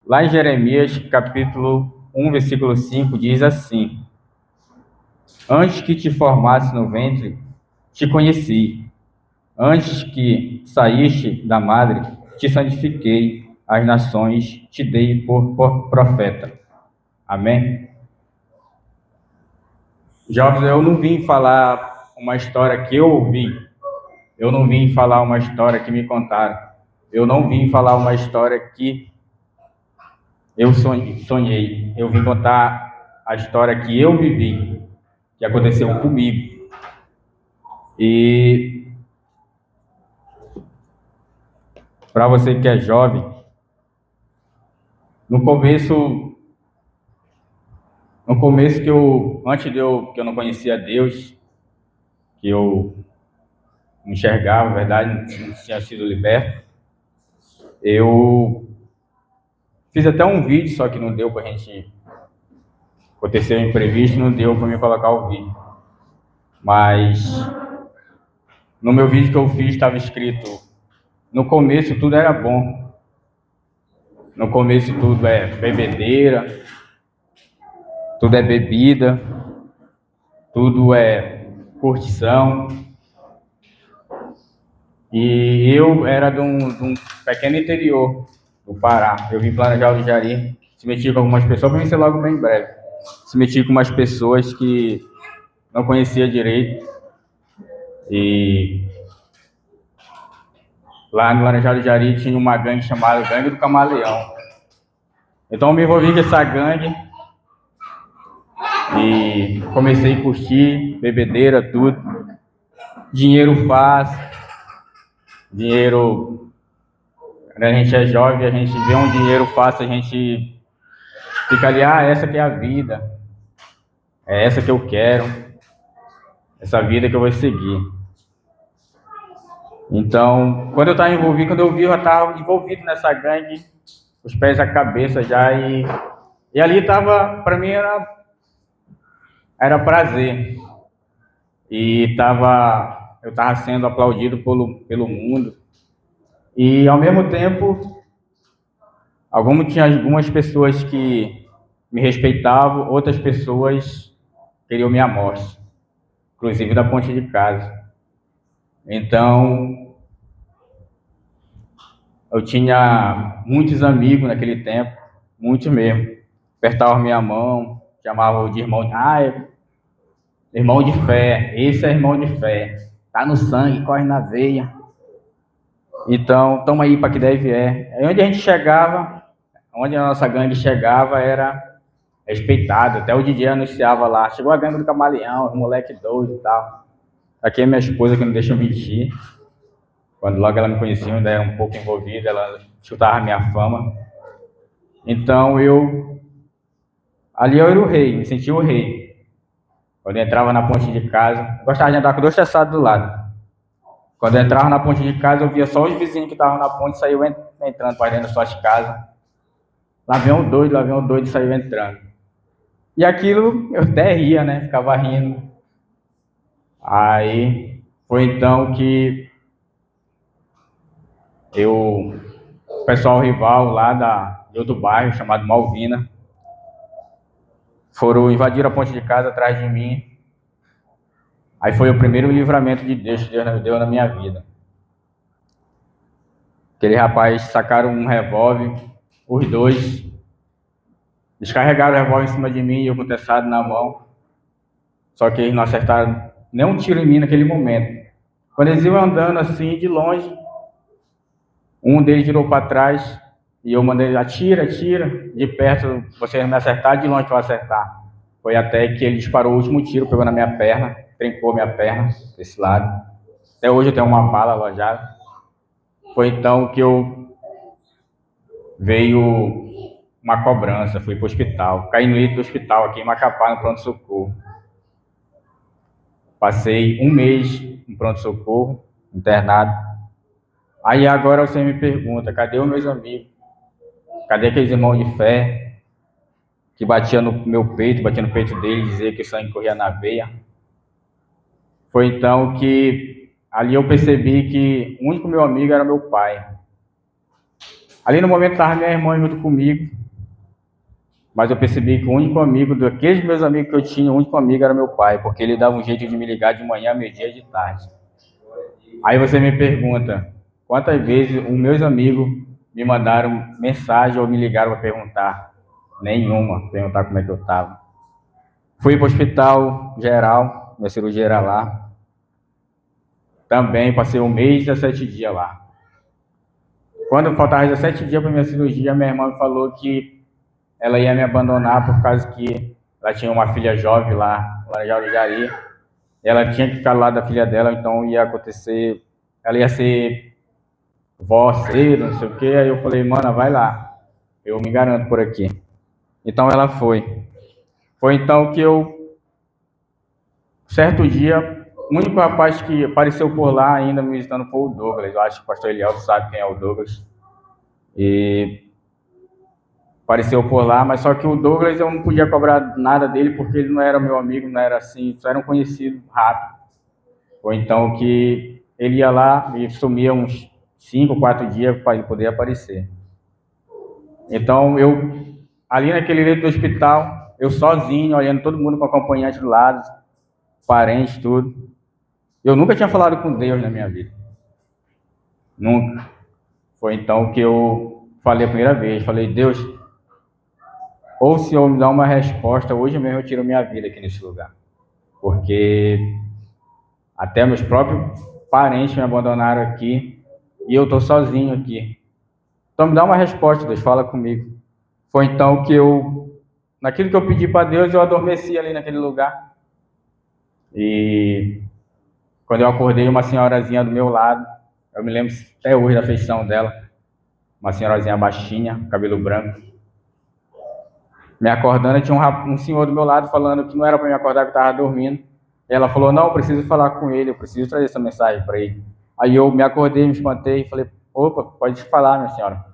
Lá em Jeremias, capítulo 1, versículo 5, diz assim: Antes que te formasse no ventre, te conheci. Antes que saíste da madre, te santifiquei. As nações te dei por profeta. Amém? Jovens, eu não vim falar uma história que eu ouvi. Eu não vim falar uma história que me contaram. Eu não vim falar uma história que eu sonhei. Eu vim contar a história que eu vivi, que aconteceu comigo. E para você que é jovem, no começo, antes que eu não conhecia Deus, que eu não enxergava, na verdade, não tinha sido liberto, eu fiz até um vídeo, só que não deu para a gente. Aconteceu um imprevisto, não deu para me colocar o vídeo. Mas no meu vídeo que eu fiz estava escrito: no começo tudo era bom. No começo tudo é bebedeira, tudo é bebida, tudo é curtição. E eu era de um pequeno interior do Pará. Eu vim planejar o Jari, se meti com algumas pessoas, para vencer logo bem breve. Se meti com umas pessoas que não conhecia direito. E lá no Laranjal do Jari tinha uma gangue chamada Gangue do Camaleão. Então eu me envolvi com essa gangue e comecei a curtir, bebedeira, tudo. Dinheiro fácil, dinheiro. Quando a gente é jovem, a gente vê um dinheiro fácil, a gente fica ali, essa que é a vida, é essa que eu quero, essa vida que eu vou seguir. Então, quando eu vi, eu já estava envolvido nessa gangue, os pés à cabeça já, e ali estava, para mim era prazer. E eu estava sendo aplaudido pelo mundo. E ao mesmo tempo, tinha algumas pessoas que me respeitavam, outras pessoas queriam minha morte, inclusive da ponte de casa. Então, eu tinha muitos amigos naquele tempo, muitos mesmo. Apertavam minha mão, chamavam de irmão, irmão de fé, esse é irmão de fé, tá no sangue, corre na veia. Então, toma aí para que deve é. Aí onde a gente chegava, onde a nossa gangue chegava, era respeitado. Até o DJ anunciava lá, chegou a gangue do Camaleão, os moleque doido e tal. Aqui é minha esposa que não deixa eu mentir. Quando logo ela me conhecia, eu ainda era um pouco envolvida, ela escutava a minha fama. Então ali eu era o rei, me sentia o rei. Quando eu entrava na ponte de casa, eu gostava de andar com 2 teçados do lado. Quando eu entrava na ponte de casa, eu via só os vizinhos que estavam na ponte e saiu entrando para dentro das suas casas. Lá vem um doido e saiu entrando. E aquilo eu até ria, né? Ficava rindo. Aí foi então que o pessoal rival lá de outro bairro, chamado Malvina, foram invadir a ponte de casa atrás de mim. Aí foi o primeiro livramento de Deus que Deus deu na minha vida. Aquele rapaz sacaram um revólver, os dois, descarregaram o revólver em cima de mim e eu com o teçado na mão. Só que eles não acertaram nenhum tiro em mim naquele momento. Quando eles iam andando assim, de longe, um deles virou para trás e eu mandei, atira. De perto você não me acertar, de longe eu vou acertar. Foi até que ele disparou o último tiro, pegou na minha perna, trincou minha perna desse lado. Até hoje eu tenho uma bala alojada. Foi então que veio uma cobrança, fui para o hospital. Caí no leito do hospital aqui em Macapá, no pronto-socorro. Passei um mês no pronto-socorro, internado. Aí agora você me pergunta, cadê os meus amigos? Cadê aqueles irmãos de fé que batiam no meu peito, batia no peito dele, dizia que o sangue corria na veia? Foi então que ali eu percebi que o único meu amigo era meu pai. Ali no momento estava minha irmã junto comigo, mas eu percebi que o único amigo, daqueles meus amigos que eu tinha, o único amigo era meu pai, porque ele dava um jeito de me ligar de manhã, meio-dia e de tarde. Aí você me pergunta, quantas vezes os meus amigos me mandaram mensagem ou me ligaram para perguntar? Nenhuma, perguntar como é que eu estava. Fui para o hospital geral, minha cirurgia era lá. Também passei 1 mês e 17 dias lá. Quando faltava 17 dias para minha cirurgia, minha irmã me falou que ela ia me abandonar por causa que ela tinha uma filha jovem lá em Arujari. Ela tinha que ficar lá da filha dela, então ia acontecer, ela ia ser vó cedo, não sei o que. Aí eu falei, mana, vai lá, eu me garanto por aqui. Então ela foi. Foi então que eu, certo dia, o único rapaz que apareceu por lá ainda me visitando foi o Douglas. Eu acho que o pastor Eliel sabe quem é o Douglas. E apareceu por lá, mas só que o Douglas eu não podia cobrar nada dele porque ele não era meu amigo, não era assim, só era um conhecido rápido. Ou então que ele ia lá e sumia uns 5, 4 dias para ele poder aparecer. Então eu, ali naquele leito do hospital, eu sozinho, olhando todo mundo com acompanhante do lado, parentes, tudo. Eu nunca tinha falado com Deus na minha vida. Nunca. Foi então que eu falei a primeira vez, falei, Deus, ou o Senhor me dá uma resposta, hoje mesmo eu tiro minha vida aqui nesse lugar. Porque até meus próprios parentes me abandonaram aqui e eu estou sozinho aqui. Então me dá uma resposta, Deus, fala comigo. Foi então que eu, naquilo que eu pedi para Deus, eu adormeci ali naquele lugar. E quando eu acordei, uma senhorazinha do meu lado, eu me lembro até hoje da feição dela, uma senhorazinha baixinha, cabelo branco. Me acordando, tinha um senhor do meu lado falando que não era para me acordar, que eu estava dormindo. E ela falou, não, eu preciso falar com ele, eu preciso trazer essa mensagem para ele. Aí eu me acordei, me espantei e falei, opa, pode falar, minha senhora.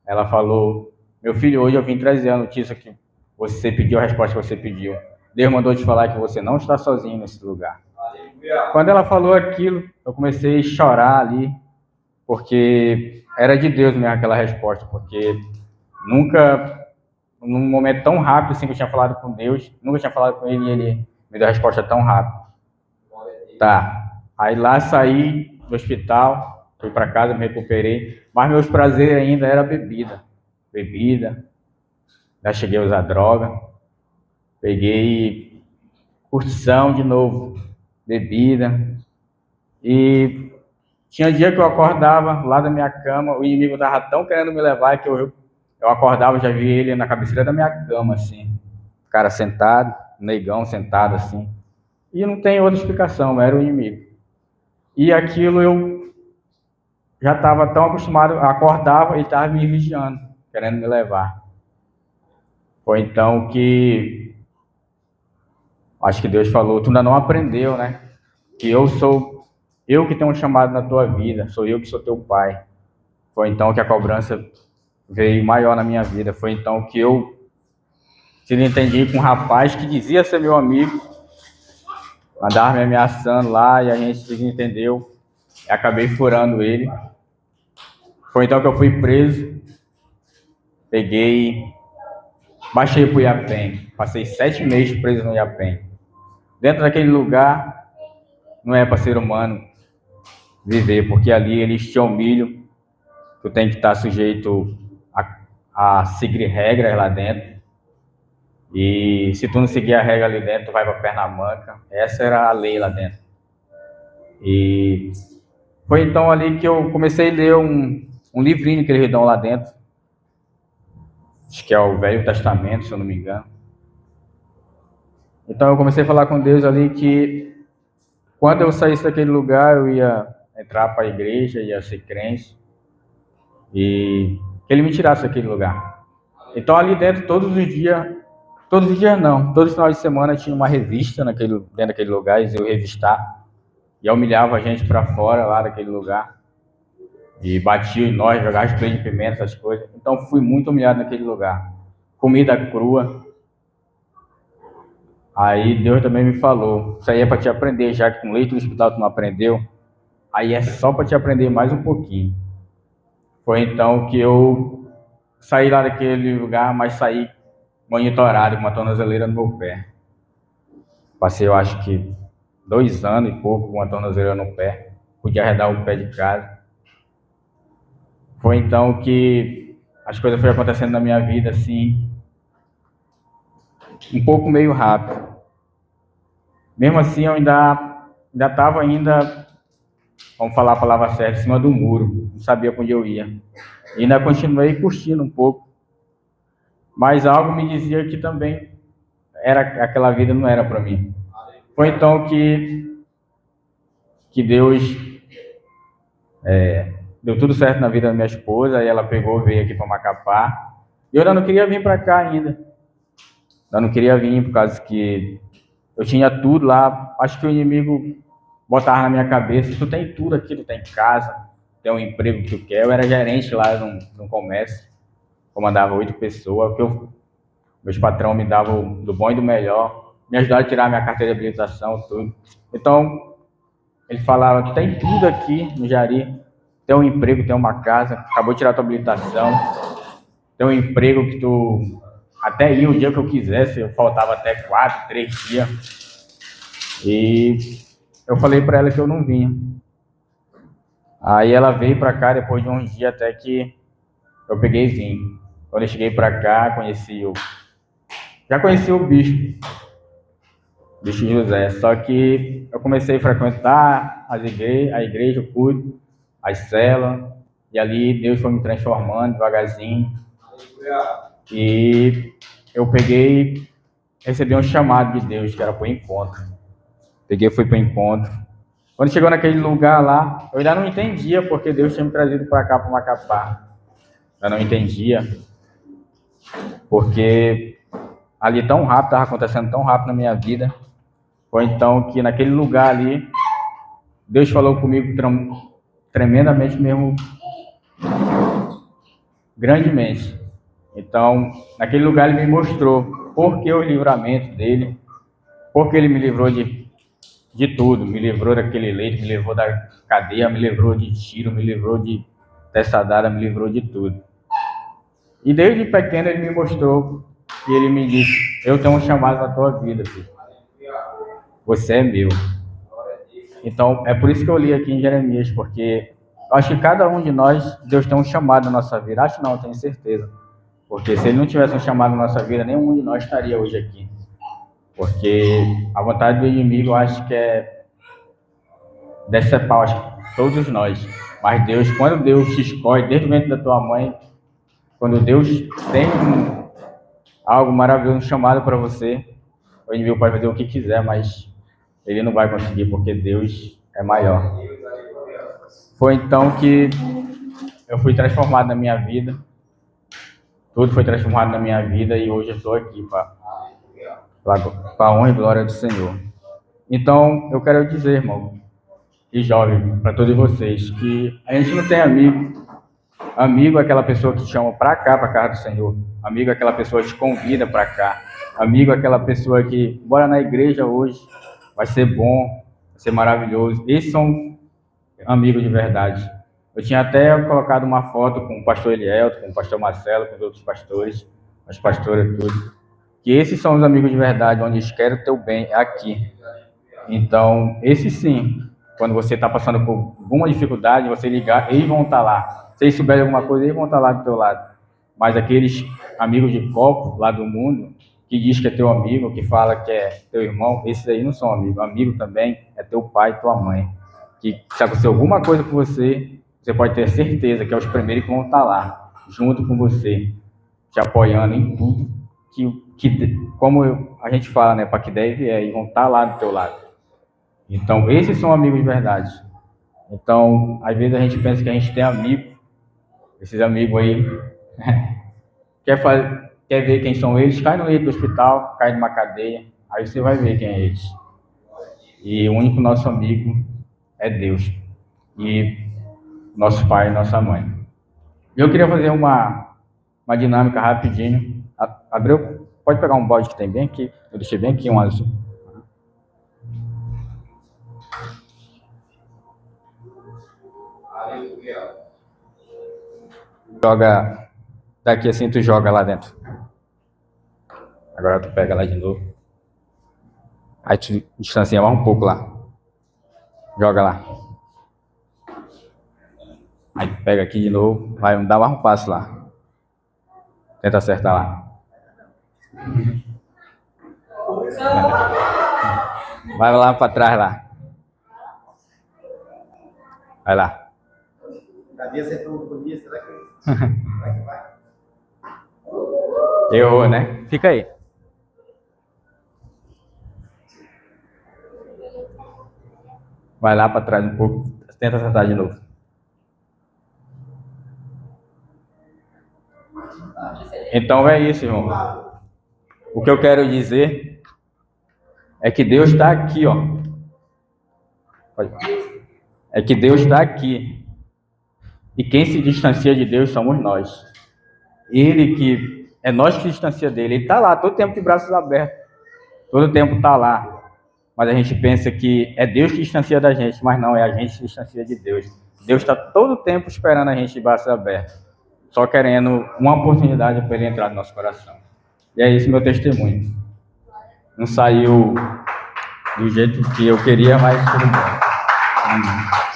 Ela falou, meu filho, hoje eu vim trazer a notícia que você pediu, a resposta que você pediu. Deus mandou te falar que você não está sozinho nesse lugar. Quando ela falou aquilo, eu comecei a chorar ali, porque era de Deus mesmo aquela resposta, porque nunca, num momento tão rápido assim que eu tinha falado com Deus, nunca tinha falado com ele e ele me deu a resposta tão rápido. Tá. Aí lá saí do hospital, fui para casa, me recuperei, mas meus prazeres ainda era bebida. Bebida, já cheguei a usar droga, peguei curtição de novo, bebida. E tinha dia que eu acordava lá da minha cama, o inimigo estava tão querendo me levar que eu acordava, já vi ele na cabeceira da minha cama, assim. O cara sentado, negão sentado assim. E não tem outra explicação, era o inimigo. E aquilo eu já estava tão acostumado, acordava e estava me vigiando, querendo me levar. Foi então que acho que Deus falou, tu ainda não aprendeu, né? Que eu que tenho um chamado na tua vida, sou eu que sou teu pai. Foi então que a cobrança veio maior na minha vida. Foi então que eu se entendi com um rapaz que dizia ser meu amigo, andava me ameaçando lá e a gente se entendeu. E acabei furando ele. Foi então que eu fui preso. Peguei, baixei pro Iapem. Passei 7 meses preso no Iapem. Dentro daquele lugar, não é para ser humano viver, porque ali eles te humilham. Tu tem que estar sujeito a seguir regras lá dentro. E se tu não seguir a regra ali dentro, tu vai para perna manca. Essa era a lei lá dentro. E foi então ali que eu comecei a ler um livrinho que eles dão lá dentro. Acho que é o Velho Testamento, se eu não me engano. Então eu comecei a falar com Deus ali que quando eu saísse daquele lugar, eu ia entrar para a igreja, ia ser crente. E que ele me tirasse daquele lugar. Então ali dentro, todos os dias não, todos os finais de semana tinha uma revista dentro daquele lugar, eles iam revistar. E humilhava a gente para fora lá daquele lugar. E batia em nós, jogava spray de pimenta, essas coisas. Então fui muito humilhado naquele lugar. Comida crua. Aí Deus também me falou, isso aí é para te aprender, já que com leite do hospital tu não aprendeu, aí é só para te aprender mais um pouquinho. Foi então que eu saí lá daquele lugar, mas saí monitorado com uma tornozeleira no meu pé. Passei, eu acho que 2 anos e pouco com uma tornozeleira no pé. Podia arredar o pé de casa. Foi então que as coisas foram acontecendo na minha vida, assim, um pouco meio rápido. Mesmo assim, eu ainda estava vamos falar a palavra certa, em cima do muro. Não sabia para onde eu ia. E ainda continuei curtindo um pouco. Mas algo me dizia que também aquela vida não era para mim. Foi então que Deus deu tudo certo na vida da minha esposa, e ela pegou, veio aqui para Macapá. E eu ainda não queria vir para cá ainda. Eu não queria vir por causa que eu tinha tudo lá. Acho que o inimigo botava na minha cabeça: tu tem tudo aqui, tu tem casa, tem um emprego que tu quer. Eu era gerente lá num comércio, comandava 8 pessoas, meus patrão me davam do bom e do melhor, me ajudaram a tirar minha carteira de habilitação, tudo. Então, ele falava: tu tem tudo aqui no Jari, tem um emprego, tem uma casa, acabou de tirar tua habilitação, tem um emprego que tu até ia o dia que eu quisesse, eu faltava até 4, 3 dias. E eu falei para ela que eu não vinha. Aí ela veio para cá depois de uns dias, até que eu peguei e vim. Quando eu cheguei para cá, já conheci o bicho José. Só que eu comecei a frequentar a igreja, o culto, as celas, e ali Deus foi me transformando devagarzinho. E eu recebi um chamado de Deus, que era para o encontro. Peguei e fui para o encontro. Quando chegou naquele lugar lá, eu ainda não entendia porque Deus tinha me trazido para cá, para Macapá. Eu não entendia, porque ali tão rápido, estava acontecendo tão rápido na minha vida. Foi então que naquele lugar ali, Deus falou comigo tremendamente mesmo, grandemente. Então, naquele lugar ele me mostrou por que o livramento dele, porque ele me livrou de tudo, me livrou daquele leite, me livrou da cadeia, me livrou de tiro, me livrou de teçadada, me livrou de tudo. E desde pequeno ele me mostrou, e ele me disse: eu tenho um chamado na tua vida, filho. Você é meu. Então, é por isso que eu li aqui em Jeremias, porque eu acho que cada um de nós, Deus tem um chamado na nossa vida. Acho não, tenho certeza. Porque se ele não tivesse um chamado na nossa vida, nenhum de nós estaria hoje aqui. Porque a vontade do inimigo, eu acho que é decepar, acho que todos nós. Mas Deus, quando Deus te escolhe desde o ventre da tua mãe, quando Deus tem algo maravilhoso, um chamado para você, o inimigo pode fazer o que quiser, mas ele não vai conseguir, porque Deus é maior. Foi então que eu fui transformado na minha vida, tudo foi transformado na minha vida, e hoje eu estou aqui para a honra e glória do Senhor. Então, eu quero dizer, irmão e jovem, para todos vocês, que a gente não tem amigo. Amigo é aquela pessoa que te chama para cá, para a casa do Senhor. Amigo é aquela pessoa que te convida para cá. Amigo é aquela pessoa que, bora na igreja hoje, vai ser bom, vai ser maravilhoso. Esses são amigos de verdade. Eu tinha até colocado uma foto com o pastor Elielto, com o pastor Marcelo, com os outros pastores, as pastoras, tudo. Que esses são os amigos de verdade, onde eles querem o teu bem, é aqui. Então, esse sim, quando você está passando por alguma dificuldade, você ligar, eles vão estar lá. Se eles souberem alguma coisa, eles vão estar lá do teu lado. Mas aqueles amigos de copo lá do mundo, que diz que é teu amigo, que fala que é teu irmão, esses aí não são amigos. Amigo também é teu pai e tua mãe. Que se acontecer alguma coisa com você, você pode ter certeza que é os primeiros que vão estar lá, junto com você, te apoiando em tudo como a gente fala, né, para que deve e vão estar lá do teu lado. Então, esses são amigos de verdade. Então, às vezes a gente pensa que a gente tem amigo, esses amigos aí, quer ver quem são eles, cai no leito do hospital, cai numa cadeia, aí você vai ver quem é eles. E o único nosso amigo é Deus. E nosso pai e nossa mãe. Eu queria fazer uma dinâmica rapidinho. Abreu, pode pegar um balde que tem bem aqui, eu deixei bem aqui um azul. Joga Daqui assim tu joga lá dentro. Agora tu pega lá de novo. Aí tu distancia mais um pouco lá. Joga lá. Aí tu pega aqui de novo. Vai dar mais um passo lá. Tenta acertar lá. Vai lá pra trás lá. Vai lá. Davi acertou um bonito, será que vai? Errou, né? Fica aí. Vai lá pra trás um pouco. Tenta acertar de novo. Então é isso, irmão. O que eu quero dizer é que Deus está aqui, ó. É que Deus está aqui. E quem se distancia de Deus somos nós. Ele que é nós que se distancia dele. Ele está lá todo tempo de braços abertos. Todo tempo está lá. Mas a gente pensa que é Deus que distancia da gente, mas não, é a gente que se distancia de Deus. Deus está todo tempo esperando a gente de braços abertos, só querendo uma oportunidade para ele entrar no nosso coração. E é esse meu testemunho. Não saiu do jeito que eu queria, mas tudo bem. Amém.